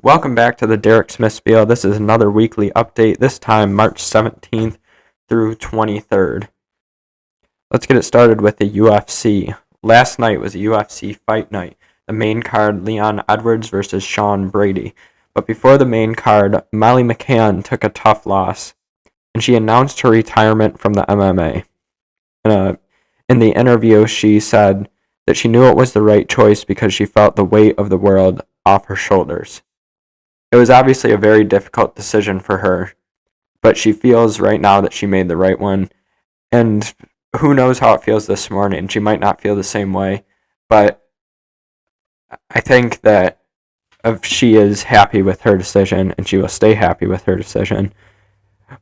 Welcome back to the Derek Smith Spiel. This is another weekly update, this time March 17th through 23rd. Let's get it started with the UFC. Last night was a UFC fight night. The main card, Leon Edwards versus Sean Brady. But before the main card, Molly McCann took a tough loss, and she announced her retirement from the MMA. In the interview, she said that she knew it was the right choice because she felt the weight of the world off her shoulders. It was obviously a very difficult decision for her, but she feels right now that she made the right one. And who knows how it feels this morning. She might not feel the same way, but I think that if she is happy with her decision, and she will stay happy with her decision.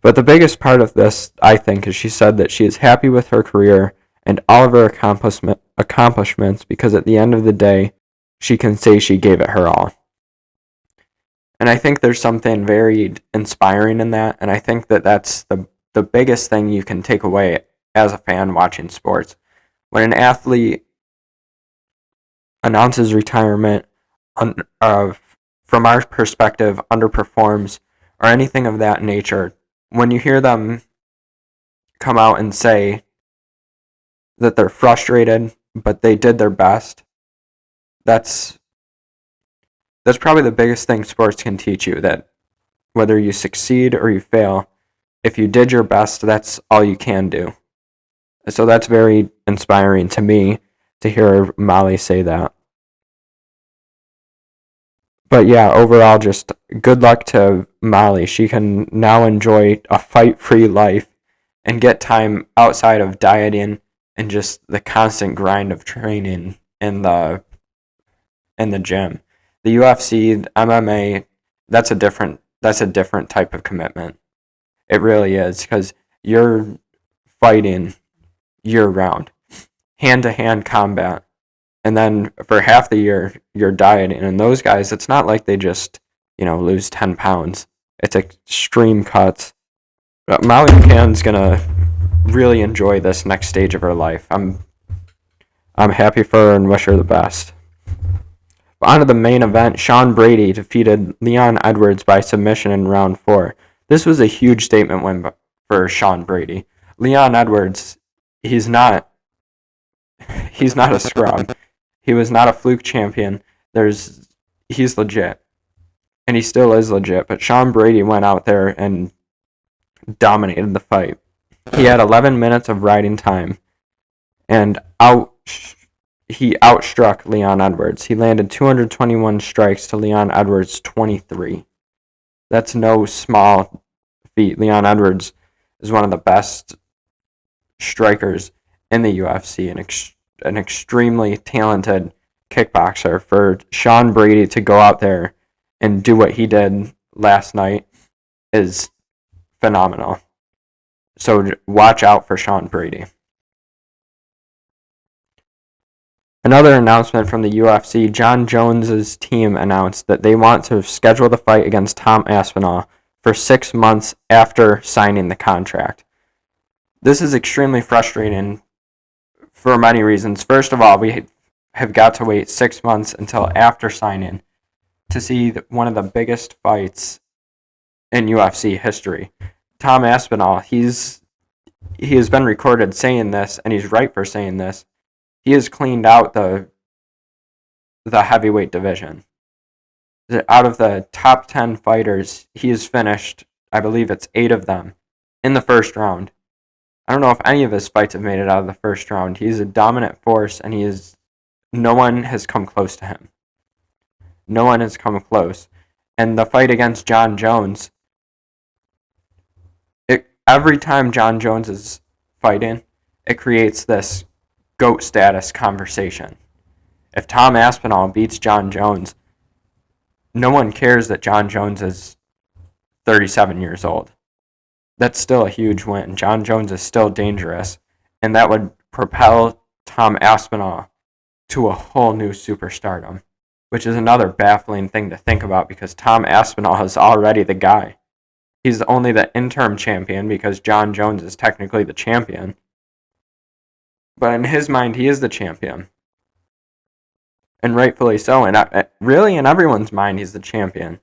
But the biggest part of this, I think, is she said that she is happy with her career and all of her accomplishments because at the end of the day, she can say she gave it her all. And I think there's something very inspiring in that, and I think that that's the biggest thing you can take away as a fan watching sports. When an athlete announces retirement, from our perspective, underperforms, or anything of that nature, when you hear them come out and say that they're frustrated, but they did their best, that's probably the biggest thing sports can teach you, that whether you succeed or you fail, if you did your best, that's all you can do. So that's very inspiring to me to hear Molly say that. But yeah, overall, just good luck to Molly. She can now enjoy a fight-free life and get time outside of dieting and just the constant grind of training in the gym. The UFC, the MMA, that's a different type of commitment. It really is, because you're fighting year-round, hand-to-hand combat. And then for half the year, you're dieting. And those guys, it's not like they just, lose 10 pounds. It's extreme cuts. But Molly McCann's going to really enjoy this next stage of her life. I'm happy for her and wish her the best. But on to the main event, Sean Brady defeated Leon Edwards by submission in round 4. This was a huge statement win for Sean Brady. Leon Edwards, he's not a scrub. He was not a fluke champion. He's legit. And he still is legit. But Sean Brady went out there and dominated the fight. He had 11 minutes of riding time. And he outstruck Leon Edwards. He landed 221 strikes to Leon Edwards' 23. That's no small feat. Leon Edwards is one of the best strikers in the UFC, an extremely talented kickboxer. For Sean Brady to go out there and do what he did last night is phenomenal. So watch out for Sean Brady. Another announcement from the UFC, Jon Jones's team announced that they want to schedule the fight against Tom Aspinall for 6 months after signing the contract. This is extremely frustrating for many reasons. First of all, we have got to wait 6 months until after signing to see one of the biggest fights in UFC history. Tom Aspinall, he has been recorded saying this, and he's right for saying this. He has cleaned out the heavyweight division. Out of the top 10 fighters, he has finished, I believe it's 8 of them, in the first round. I don't know if any of his fights have made it out of the first round. He's a dominant force, and no one has come close to him. No one has come close. And the fight against Jon Jones, every time Jon Jones is fighting, it creates this GOAT status conversation. If Tom Aspinall beats Jon Jones, no one cares that Jon Jones is 37 years old. That's still a huge win. Jon Jones is still dangerous, and that would propel Tom Aspinall to a whole new superstardom, which is another baffling thing to think about because Tom Aspinall is already the guy. He's only the interim champion because Jon Jones is technically the champion. But in his mind, he is the champion. And rightfully so. And really, in everyone's mind, he's the champion.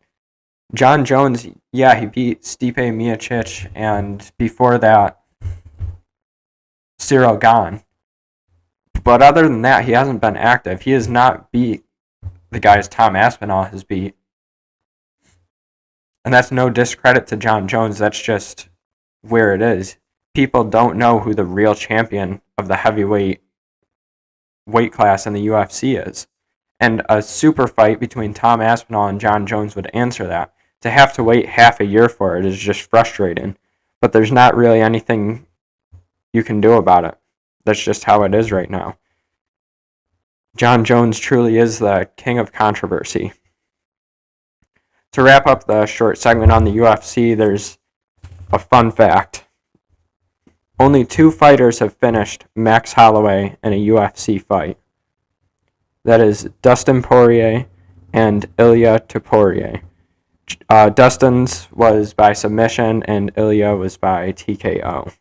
John Jones, yeah, he beat Stipe Miocic, and before that, Cyril Gahn. But other than that, he hasn't been active. He has not beat the guys Tom Aspinall has beat. And that's no discredit to John Jones. That's just where it is. People don't know who the real champion of the heavyweight weight class in the UFC is. And a super fight between Tom Aspinall and John Jones would answer that. To have to wait half a year for it is just frustrating. But there's not really anything you can do about it. That's just how it is right now. John Jones truly is the king of controversy. To wrap up the short segment on the UFC, there's a fun fact. Only 2 fighters have finished Max Holloway in a UFC fight. That is Dustin Poirier and Ilya Topuria. Dustin's was by submission and Ilya was by TKO.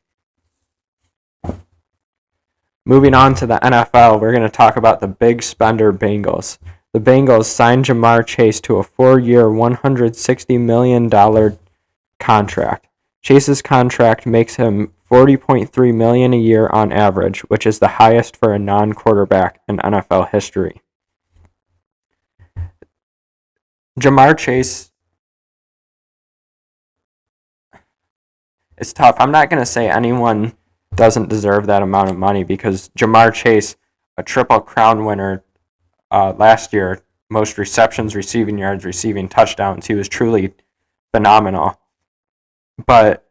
Moving on to the NFL, we're going to talk about the big spender Bengals. The Bengals signed Jamar Chase to a 4-year, $160 million contract. Chase's contract makes him $40.3 million a year on average, which is the highest for a non-quarterback in NFL history. Jamar Chase, it's tough. I'm not going to say anyone doesn't deserve that amount of money because Jamar Chase, a Triple Crown winner last year, most receptions, receiving yards, receiving touchdowns, he was truly phenomenal. But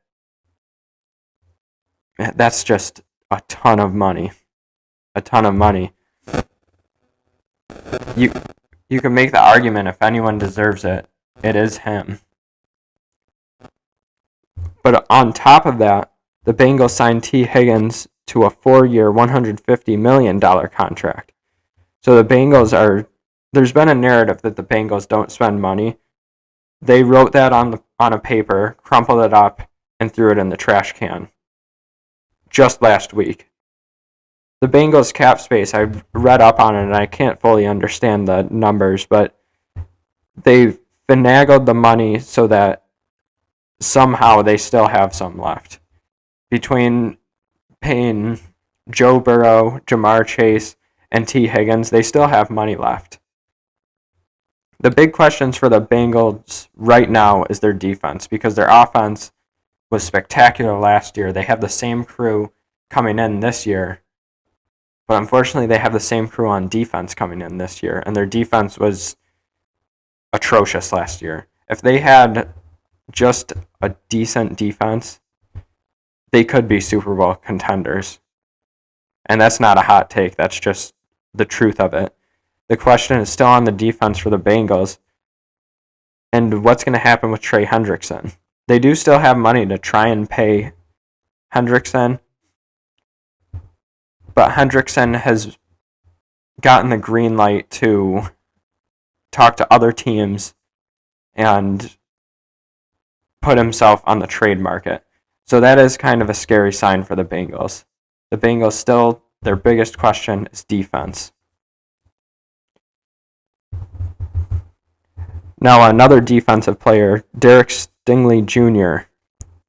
that's just a ton of money. A ton of money. You can make the argument if anyone deserves it, it is him. But on top of that, the Bengals signed T. Higgins to a 4-year, $150 million contract. So the Bengals there's been a narrative that the Bengals don't spend money. They wrote that on a paper, crumpled it up, and threw it in the trash can just last week. The Bengals cap space, I've read up on it and I can't fully understand the numbers, but they finagled the money so that somehow they still have some left. Between paying Joe Burrow, Jamar Chase, and T. Higgins, they still have money left. The big questions for the Bengals right now is their defense, because their offense was spectacular last year. They have the same crew coming in this year, but unfortunately they have the same crew on defense coming in this year, and their defense was atrocious last year. If they had just a decent defense, they could be Super Bowl contenders. And that's not a hot take, that's just the truth of it. The question is still on the defense for the Bengals, and what's going to happen with Trey Hendrickson. They do still have money to try and pay Hendrickson, but Hendrickson has gotten the green light to talk to other teams and put himself on the trade market. So that is kind of a scary sign for the Bengals. The Bengals still, their biggest question is defense. Now another defensive player, Derek Stingley Jr.,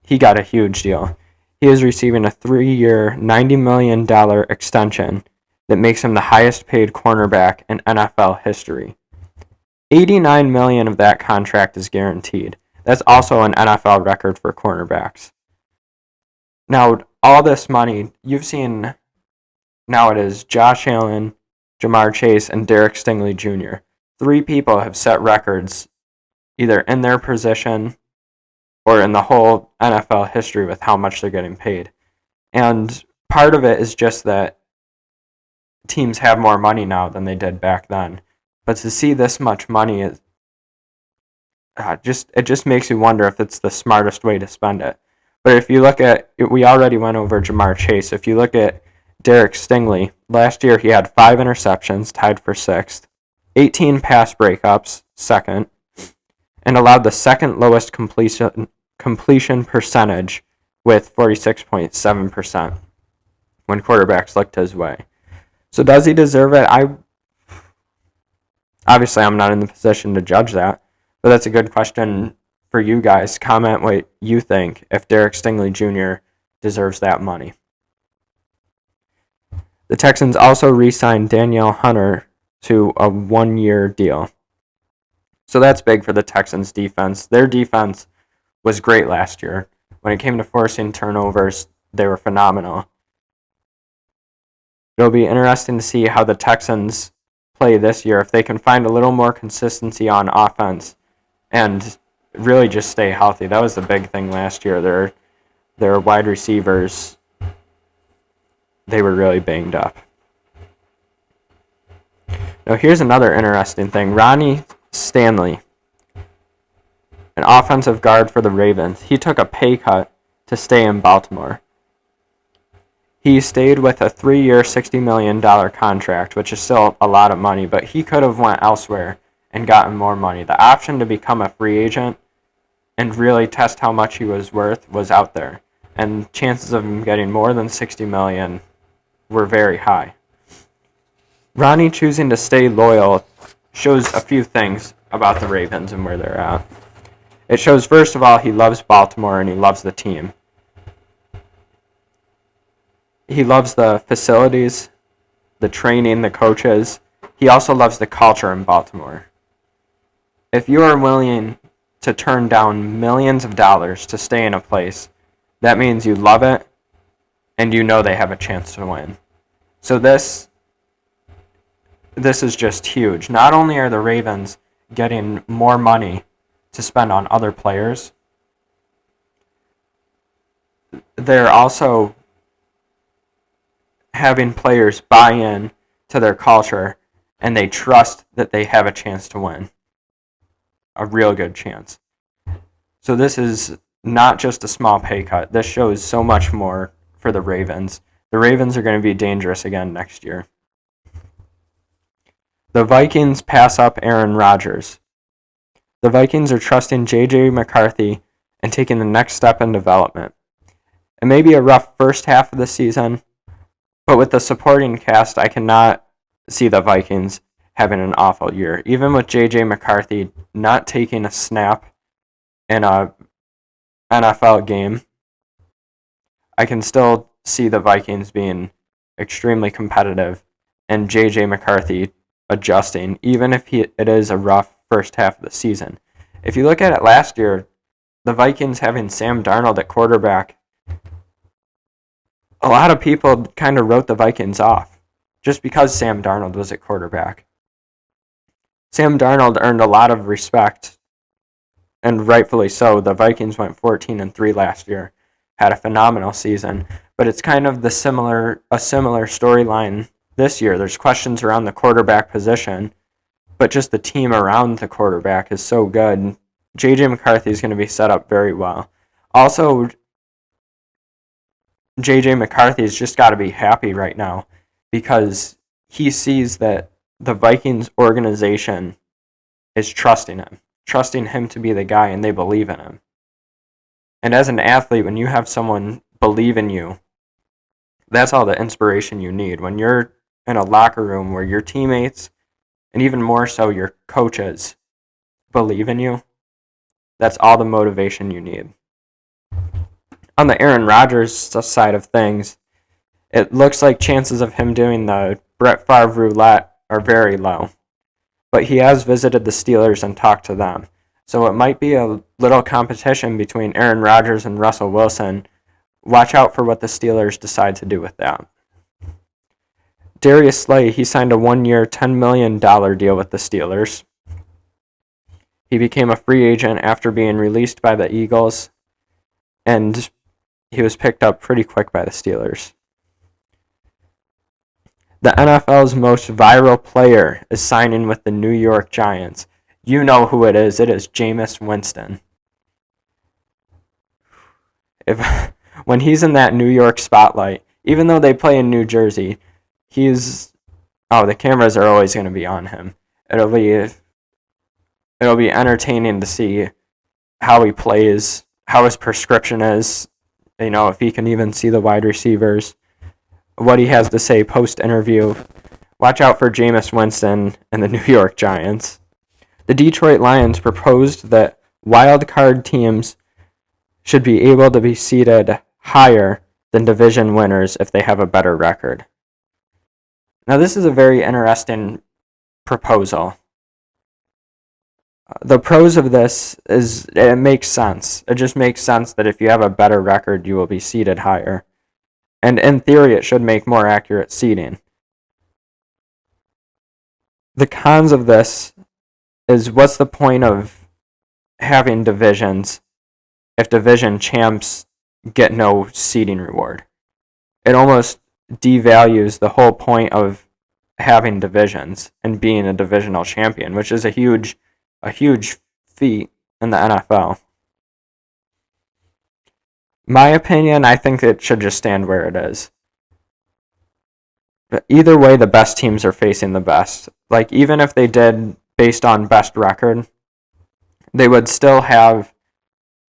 he got a huge deal. He is receiving a 3-year, $90 million extension that makes him the highest paid cornerback in NFL history. $89 million of that contract is guaranteed. That's also an NFL record for cornerbacks. Now, all this money, you've seen, now it is Josh Allen, Jamar Chase, and Derek Stingley Jr. 3 people have set records either in their position or in the whole NFL history with how much they're getting paid. And part of it is just that teams have more money now than they did back then. But to see this much money, it just makes you wonder if it's the smartest way to spend it. But if you look at it, we already went over Jamar Chase. If you look at Derek Stingley, last year he had 5 interceptions, tied for 6th, 18 pass breakups, 2nd, and allowed the 2nd lowest completion percentage with 46.7% when quarterbacks looked his way. So does he deserve it? Obviously I'm not in the position to judge that, But that's a good question for you guys. Comment what you think if Derek Stingley Jr. deserves that money. The Texans also re-signed Danielle Hunter to a 1-year deal. So that's big for the Texans defense. Their defense was great last year. When it came to forcing turnovers, they were phenomenal. It'll be interesting to see how the Texans play this year, if they can find a little more consistency on offense and really just stay healthy. That was the big thing last year. Their wide receivers, they were really banged up. Now here's another interesting thing. Ronnie Stanley, an offensive guard for the Ravens, he took a pay cut to stay in Baltimore. He stayed with a 3-year, $60 million contract, which is still a lot of money, but he could have went elsewhere and gotten more money. The option to become a free agent and really test how much he was worth was out there, and chances of him getting more than $60 million were very high. Ronnie choosing to stay loyal shows a few things about the Ravens and where they're at. It shows, first of all, he loves Baltimore and he loves the team. He loves the facilities, the training, the coaches. He also loves the culture in Baltimore. If you are willing to turn down millions of dollars to stay in a place, that means you love it and you know they have a chance to win. So this is just huge. Not only are the Ravens getting more money to spend on other players, they're also having players buy in to their culture and they trust that they have a chance to win. A real good chance. So this is not just a small pay cut. This shows so much more for the Ravens. The Ravens are going to be dangerous again next year. The Vikings pass up Aaron Rodgers. The Vikings are trusting J.J. McCarthy and taking the next step in development. It may be a rough first half of the season, but with the supporting cast, I cannot see the Vikings having an awful year. Even with J.J. McCarthy not taking a snap in a NFL game, I can still see the Vikings being extremely competitive and J.J. McCarthy adjusting, even if it is a rough first half of the season. If you look at it last year, the Vikings having Sam Darnold at quarterback, a lot of people kind of wrote the Vikings off just because Sam Darnold was at quarterback. Sam Darnold earned a lot of respect, and rightfully so. The Vikings went 14-3 last year, had a phenomenal season, but it's kind of a similar storyline this year. There's questions around the quarterback position, but just the team around the quarterback is so good. J.J. McCarthy is going to be set up very well. Also, J.J. McCarthy has just got to be happy right now because he sees that the Vikings organization is trusting him to be the guy, and they believe in him. And as an athlete, when you have someone believe in you, that's all the inspiration you need. When you're in a locker room where your teammates, and even more so your coaches, believe in you, that's all the motivation you need. On the Aaron Rodgers side of things, it looks like chances of him doing the Brett Favre roulette are very low. But he has visited the Steelers and talked to them. So it might be a little competition between Aaron Rodgers and Russell Wilson. Watch out for what the Steelers decide to do with that. Darius Slay, he signed a 1-year, $10 million deal with the Steelers. He became a free agent after being released by the Eagles, and he was picked up pretty quick by the Steelers. The NFL's most viral player is signing with the New York Giants. You know who it is. It is Jameis Winston. When he's in that New York spotlight, even though they play in New Jersey, the cameras are always going to be on him. It'll be entertaining to see how he plays, how his prescription is, if he can even see the wide receivers, what he has to say post-interview. Watch out for Jameis Winston and the New York Giants. The Detroit Lions proposed that wild card teams should be able to be seeded higher than division winners if they have a better record. Now, this is a very interesting proposal. The pros of this is it makes sense. It just makes sense that if you have a better record, you will be seeded higher. And in theory, it should make more accurate seeding. The cons of this is what's the point of having divisions if division champs get no seeding reward? It almost devalues the whole point of having divisions and being a divisional champion, which is a huge feat in the NFL. My opinion, I think it should just stand where it is. But either way, the best teams are facing the best. Like, even if they did based on best record, they would still have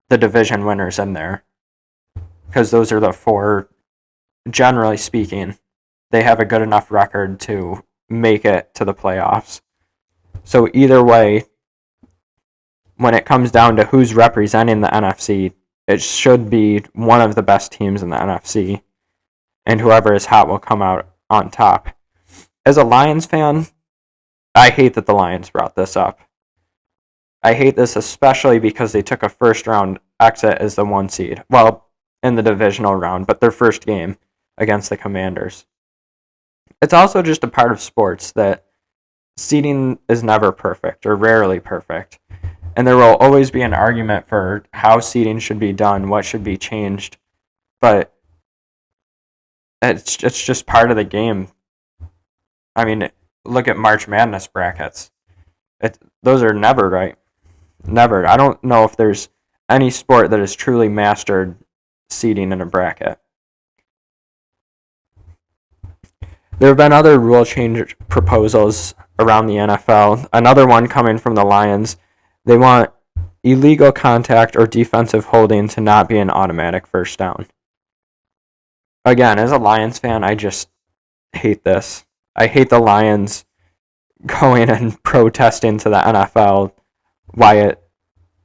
the division winners in there. Because those are the four, generally speaking, they have a good enough record to make it to the playoffs. So either way, when it comes down to who's representing the NFC, it should be one of the best teams in the NFC, and whoever is hot will come out on top. As a Lions fan, I hate that the Lions brought this up. I hate this especially because they took a first-round exit as the 1 seed. Well, in the divisional round, but their first game against the Commanders. It's also just a part of sports that seeding is never perfect, or rarely perfect. And there will always be an argument for how seeding should be done, what should be changed. But it's just part of the game. I mean, look at March Madness brackets. Those are never right. Never. I don't know if there's any sport that has truly mastered seeding in a bracket. There have been other rule change proposals around the NFL. Another one coming from the Lions. They want illegal contact or defensive holding to not be an automatic first down. Again, as a Lions fan, I just hate this. I hate the Lions going and protesting to the NFL why it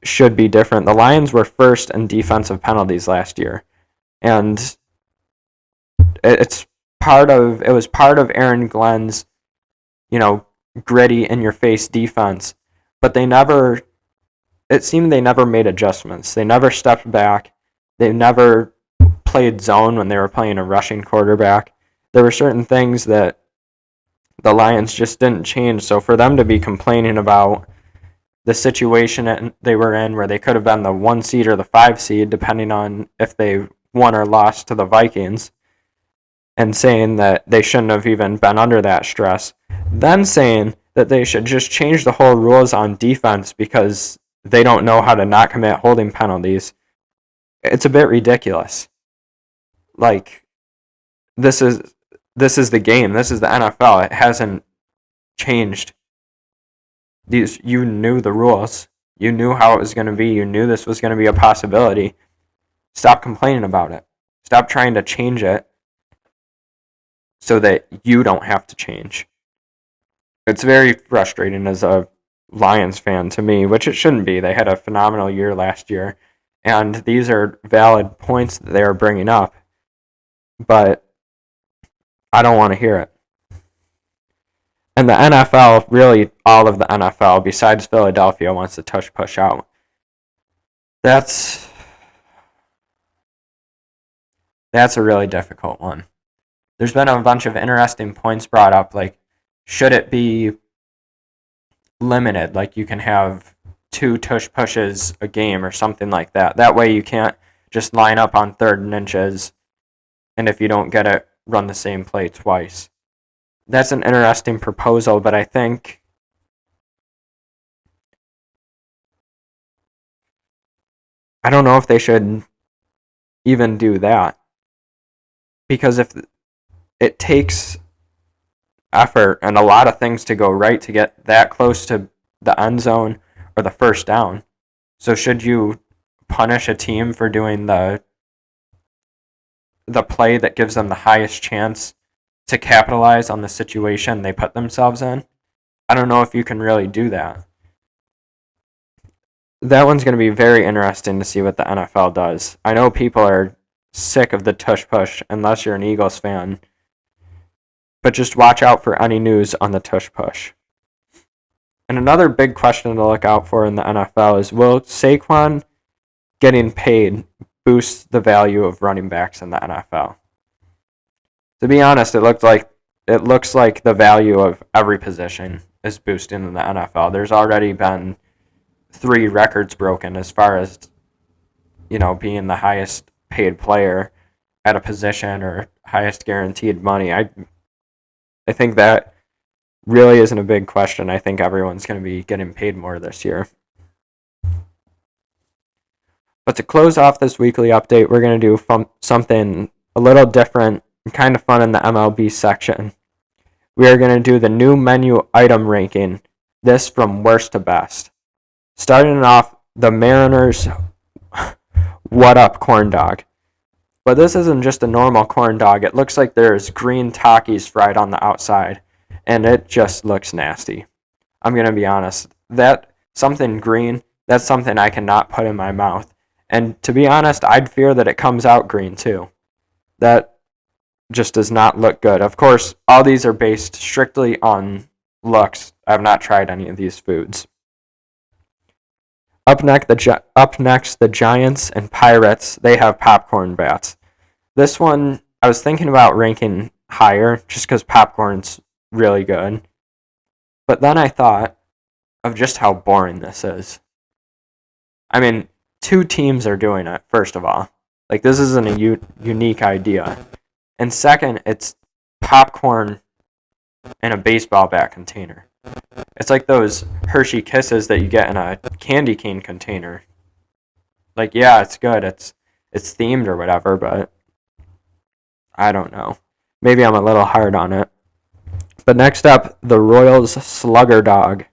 should be different. The Lions were first in defensive penalties last year, and it was part of Aaron Glenn's, gritty in your face defense, but it seemed they never made adjustments. They never stepped back. They never played zone when they were playing a rushing quarterback. There were certain things that the Lions just didn't change. So for them to be complaining about the situation they were in, where they could have been the 1 seed or the 5 seed, depending on if they won or lost to the Vikings, and saying that they shouldn't have even been under that stress, then saying that they should just change the whole rules on defense because they don't know how to not commit holding penalties. It's a bit ridiculous. Like, this is the game. This is the NFL. It hasn't changed. You knew the rules. You knew how it was going to be. You knew this was going to be a possibility. Stop complaining about it. Stop trying to change it so that you don't have to change. It's very frustrating as a Lions fan to me, which it shouldn't be. They had a phenomenal year last year, and these are valid points that they are bringing up, but I don't want to hear it. And the NFL, really all of the NFL, besides Philadelphia, wants to push out. That's a really difficult one. There's been a bunch of interesting points brought up, like, should it be limited? Like, you can have 2 tush pushes a game or something like that. That way you can't just line up on 3rd and inches, and if you don't get it, run the same play twice. That's an interesting proposal, but I don't know if they should even do that. Because if it takes effort and a lot of things to go right to get that close to the end zone or the first down. So should you punish a team for doing the play that gives them the highest chance to capitalize on the situation they put themselves in? I don't know if you can really do that. that one's going to be very interesting to see what the NFL does. I know people are sick of the tush push unless you're an Eagles fan, but just watch out for any news on the tush push. And another big question to look out for in the NFL is, will Saquon getting paid boost the value of running backs in the NFL? To be honest, it looks like the value of every position is boosting in the NFL. There's already been 3 records broken as far as, being the highest paid player at a position or highest guaranteed money. I think that really isn't a big question. I think everyone's going to be getting paid more this year. But to close off this weekly update, we're going to do something a little different and kind of fun in the MLB section. We are going to do the new menu item ranking, this from worst to best. Starting off, the Mariners What Up corn dog. But this isn't just a normal corn dog. It looks like there's green Takis fried on the outside, and it just looks nasty. I'm going to be honest. That something green, that's something I cannot put in my mouth. And to be honest, I'd fear that it comes out green too. That just does not look good. Of course, all these are based strictly on looks. I've not tried any of these foods. Up next, the Giants and Pirates, they have popcorn bats. This one, I was thinking about ranking higher just because popcorn's really good. But then I thought of just how boring this is. I mean, 2 teams are doing it, first of all. Like, this isn't a unique idea. And second, it's popcorn in a baseball bat container. It's like those Hershey Kisses that you get in a candy cane container. Like, yeah, it's good. It's themed or whatever, but I don't know. Maybe I'm a little hard on it. But next up, the Royals Slugger Dog.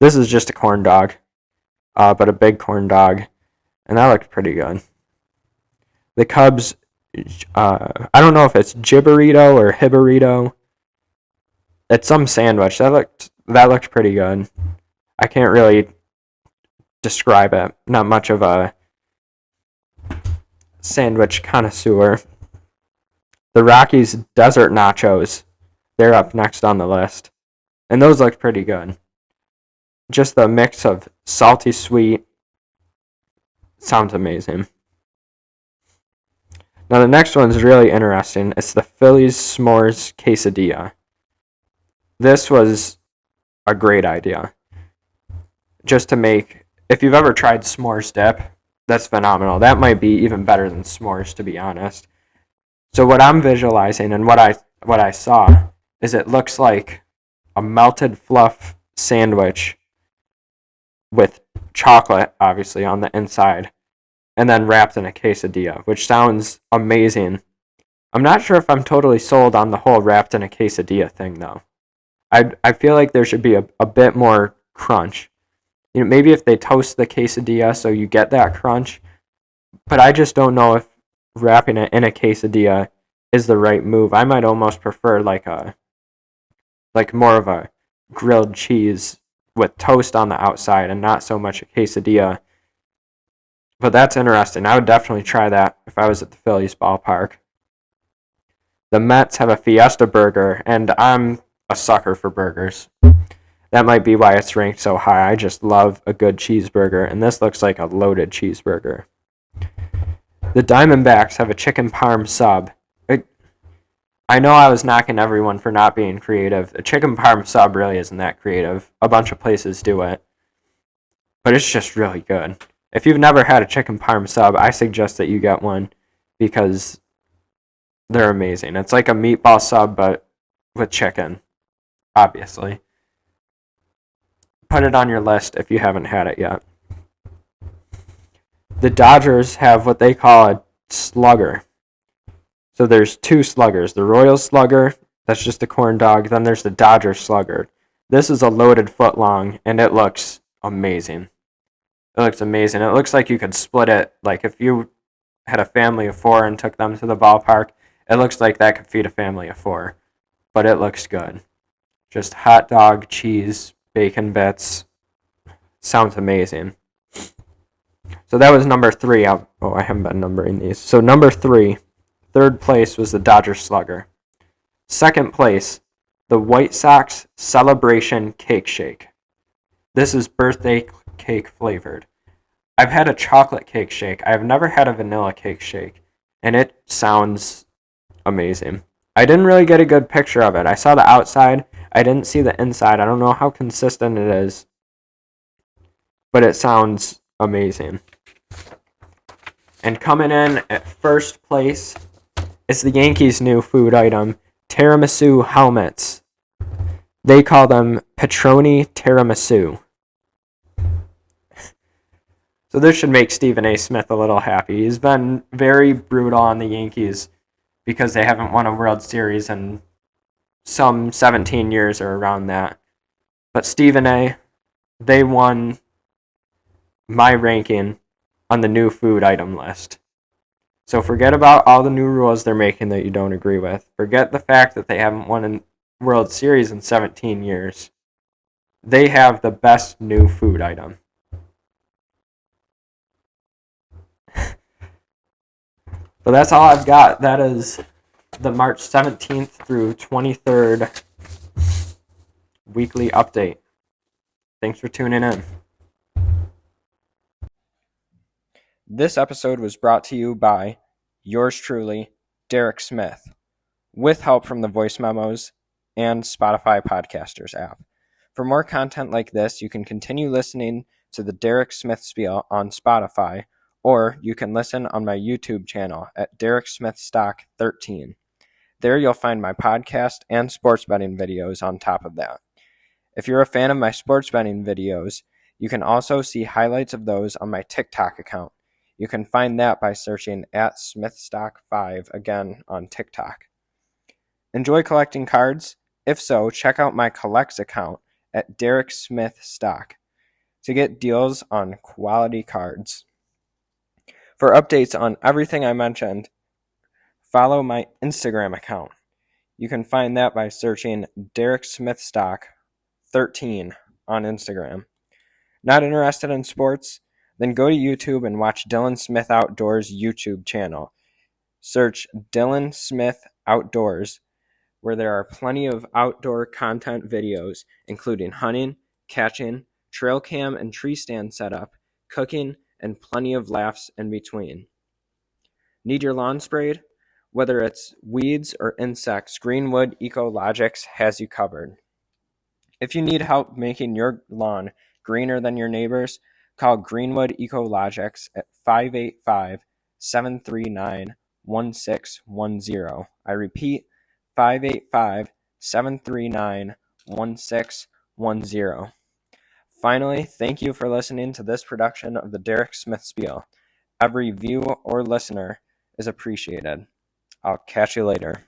This is just a corn dog, but a big corn dog, and that looked pretty good. The Cubs, I don't know if it's Gibberito or Hibarito. It's some sandwich. That looked pretty good. I can't really describe it. Not much of a sandwich connoisseur. The Rockies Desert Nachos. They're up next on the list. And those look pretty good. Just the mix of salty sweet sounds amazing. Now the next one's really interesting. It's the Phillies S'mores Quesadilla. This was a great idea. Just to make, if you've ever tried s'mores dip, that's phenomenal. That might be even better than s'mores, to be honest. So what I'm visualizing and what I saw is it looks like a melted fluff sandwich with chocolate, obviously, on the inside, and then wrapped in a quesadilla, which sounds amazing. I'm not sure if I'm totally sold on the whole wrapped in a quesadilla thing, though. I feel like there should be a bit more crunch. Maybe if they toast the quesadilla so you get that crunch, but I just don't know if wrapping it in a quesadilla is the right move. I might almost prefer like more of a grilled cheese with toast on the outside and not so much a quesadilla. But that's interesting. I would definitely try that if I was at the Phillies ballpark. The Mets have a Fiesta burger, and I'm a sucker for burgers. That might be why it's ranked so high. I just love a good cheeseburger, and this looks like a loaded cheeseburger. The Diamondbacks have a chicken parm sub. I know I was knocking everyone for not being creative. A chicken parm sub really isn't that creative. A bunch of places do it. But it's just really good. If you've never had a chicken parm sub, I suggest that you get one because they're amazing. It's like a meatball sub, but with chicken, obviously. Put it on your list if you haven't had it yet. The Dodgers have what they call a slugger. So there's 2 sluggers. The Royals slugger, that's just a corn dog. Then there's the Dodgers slugger. This is a loaded foot long, and it looks amazing. It looks amazing. It looks like you could split it. Like if you had a family of 4 and took them to the ballpark, it looks like that could feed a family of 4. But it looks good. Just hot dog, cheese, bacon bits. Sounds amazing. So that was number 3. I haven't been numbering these. So number 3, third place was the Dodger Slugger. Second place, the White Sox Celebration Cake Shake. This is birthday cake flavored. I've had a chocolate cake shake. I've never had a vanilla cake shake, and it sounds amazing. I didn't really get a good picture of it. I saw the outside. I didn't see the inside. I don't know how consistent it is, but it sounds amazing. And coming in at first place is the Yankees' new food item, tiramisu helmets. They call them Petroni tiramisu. So this should make Stephen A. Smith a little happy. He's been very brutal on the Yankees because they haven't won a World Series in some 17 years or around that. But Stephen A., they won my ranking on the new food item list. So forget about all the new rules they're making that you don't agree with. Forget the fact that they haven't won a World Series in 17 years. They have the best new food item. So that's all I've got. That is the March 17th through 23rd weekly update. Thanks for tuning in. This episode was brought to you by yours truly, Derek Smith, with help from the voice memos and Spotify Podcasters app. For more content like this, you can continue listening to the Derek Smith Spiel on Spotify, or you can listen on my YouTube channel at Derek Smith Stock 13. There you'll find my podcast and sports betting videos on top of that. If you're a fan of my sports betting videos, you can also see highlights of those on my TikTok account. You can find that by searching at SmithStock5 again on TikTok. Enjoy collecting cards? If so, check out my Collects account at Derek Smith Stock to get deals on quality cards. For updates on everything I mentioned, follow my Instagram account. You can find that by searching Derek Smith Stock 13 on Instagram. Not interested in sports? Then go to YouTube and watch Dylan Smith Outdoors YouTube channel. Search Dylan Smith Outdoors, where there are plenty of outdoor content videos, including hunting, catching, trail cam and tree stand setup, cooking, and plenty of laughs in between. Need your lawn sprayed? Whether it's weeds or insects, Greenwood Ecologics has you covered. If you need help making your lawn greener than your neighbors, call Greenwood Ecologics at 585-739-1610. I repeat, 585-739-1610. Finally, thank you for listening to this production of the Derek Smith Spiel. Every view or listener is appreciated. I'll catch you later.